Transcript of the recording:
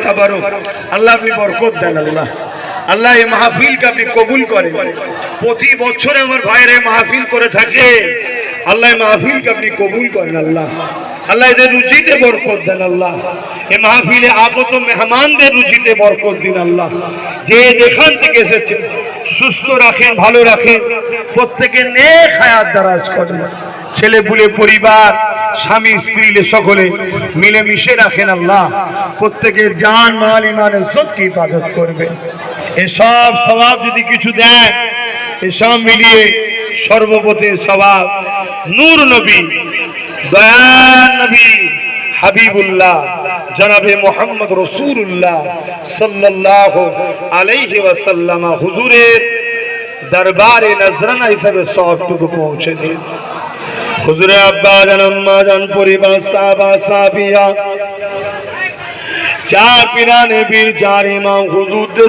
তাবারক। আল্লাহ আপনি বরকত দেন আল্লাহ। আল্লাহ এই মাহফিলকে আপনি কবুল করেন। প্রতি বছরে আমার ভাইয়ের এই মাহফিল করে থাকে, আল্লাহ এই মাহফিলকে আপনি কবুল করেন আল্লাহ। আল্লাহ এদের রুজিতে বরকত দেন আল্লাহ। এই মাহফিলে আগত মেহমানদের রুজিতে বরকত দিন আল্লাহ। যে যেখান থেকে এসেছে সুস্থ রাখেন, ভালো রাখেন, প্রত্যেকে নেক হায়াত দারাজ করেন। ছেলে পুলে পরিবার স্বামী স্ত্রী সকলে মিলেমিশে রাখেন আল্লাহ। প্রত্যেকের জান মাল ইমান ইজ্জতকে হিফাজত করবেন। এসব সওয়াব যদি কিছু দেন, এসব মিলিয়ে সর্বপথে সওয়াব নূর নবী, দয়ার নবী, হাবিবুল্লাহ জনাবে মোহাম্মদ রাসূলুল্লাহ সাল্লাল্লাহু আলাইহি ওয়াসাল্লাম হুজুরের দরবারে নজরানা হিসেবে সওয়াবটুকু পৌঁছে দিন। হুজুরে আব্বা জান, আম্মা জান, পরিবার, সাহাবা সাহাবিয়া, চার পীরানে পীর, চার ইমাম হুজুরদের